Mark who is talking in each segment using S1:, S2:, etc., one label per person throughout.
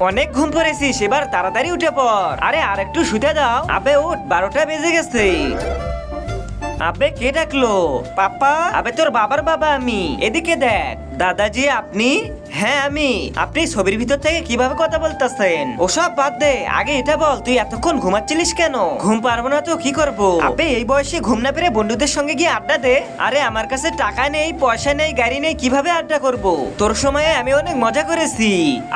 S1: অনেক ঘুম পড়েছিস, এবার তাড়াতাড়ি উঠে পড়। আরে আর একটু শুতে দাও। আবে উঠ, 12টা বেজে গেছে। আবে কে ডাকলো? পাপা? আবে তোর বাবার বাবা আমি। এদিকে দেখ। দাদাজি আপনি? হ্যাঁ আমি। আপনি ছবির ভিতর থেকে কিভাবে কথা বলতেছেন? ওসব বাদ দে, আগে এটা বল তুই এতক্ষণ ঘুমাচ্ছিলিস কেন? ঘুম পারবো না তো কি করব? আবে এই বয়সে ঘুম না পেরে বন্ধুদের সঙ্গে গিয়ে আড্ডা দে। আরে আমার কাছে টাকা নেই, পয়সা নেই, গাড়ি নেই, কিভাবে আড্ডা করব? তোর সময়ে আমি অনেক মজা করেছি।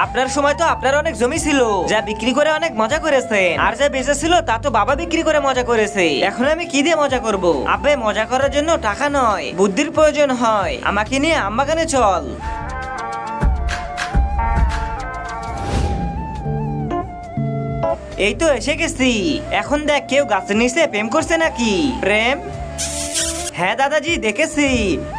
S1: আপনার সময় তো আপনার অনেক জমি ছিল, যা বিক্রি করে অনেক মজা করেছেন। আর যা বেঁচে ছিল তা তো বাবা বিক্রি করে মজা করেছে। এখন আমি কি দিয়ে মজা করব? আবে মজা করার জন্য টাকা নয়, বুদ্ধির প্রয়োজন হয়। আমাকে নিয়ে আমবাগানে চল। এই তো এসে গেছি। এখন দেখ কেউ গাছের নিচে প্রেম করছে নাকি? প্রেম? হ্যাঁ দাদাজি দেখেছি,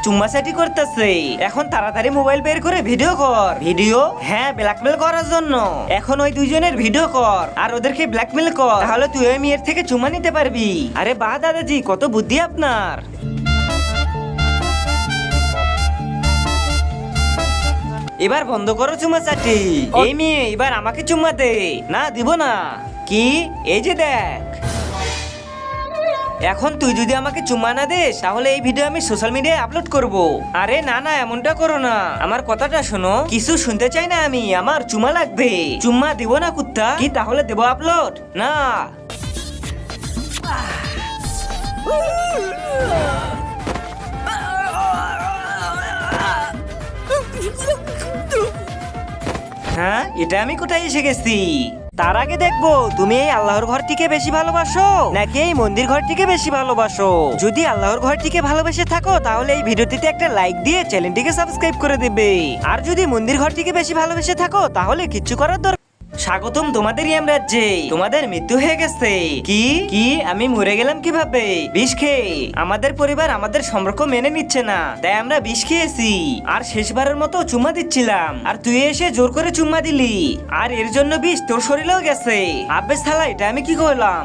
S1: চুম্মাচাটি করতেছে। এখন তাড়াতাড়ি মোবাইল বের করে ভিডিও কর। ভিডিও? হ্যাঁ, ব্ল্যাকমেল করার জন্য। এখন ওই দুইজনের ভিডিও কর আর ওদেরকে ব্ল্যাকমেল কর, তাহলে তুই ওই মেয়ের থেকে চুম্মা নিতে পারবি। আরে বাহ দাদাজি, কত বুদ্ধি আপনার। এবার বন্ধ করো চুম্মাচাটি। এই মেয়ে এবার আমাকে চুম্মা দে। না দিব না। কি? এই যে দেখ। এখন তুই যদি আমাকে চুম্মা না দিস তাহলে এই ভিডিও আমি সোশ্যাল মিডিয়ায় আপলোড করব। আরে না না, এমনটা করো না, আমার কথাটা শোনো। কিছু শুনতে চাই না আমি, আমার চুম্মা লাগবে। চুম্মা দিব না কুত্তা। কি তাহলে দেব আপলোড? না। হ্যাঁ, এটা আমি কোথায় এসে গেছি? তার আগে দেখবো তুমি এই আল্লাহর ঘরটিকে বেশি ভালোবাসো নাকি এই মন্দির ঘরটিকে বেশি ভালোবাসো। যদি আল্লাহর ঘরটিকে ভালোবেসে থাকো তাহলে এই ভিডিওটিতে একটা লাইক দিয়ে চ্যানেলটিকে সাবস্ক্রাইব করে দিবে। আর যদি মন্দির ঘরটিকে বেশি ভালোবেসে থাকো তাহলে কিচ্ছু করার দরকার। স্বাগতম তোমাদের ইয়াম রাজ্যে। তোমাদের মৃত্যু হয়ে গেছে। কি কি? আমি মরে গেলাম কিভাবে? বিষ খেয়ে। আমাদের পরিবার আমাদের সম্পর্ক মেনে নিচ্ছে না, তাই আমরা বিষ খেয়েছি। আর শেষবারের মতো চুম্মা দিচ্ছিলাম আর তুই এসে জোর করে চুম্মা দিলি। আর এর জন্য বিষ তোর শরীরেও গেছে। আব্বে শালা, এটা আমি কি করলাম?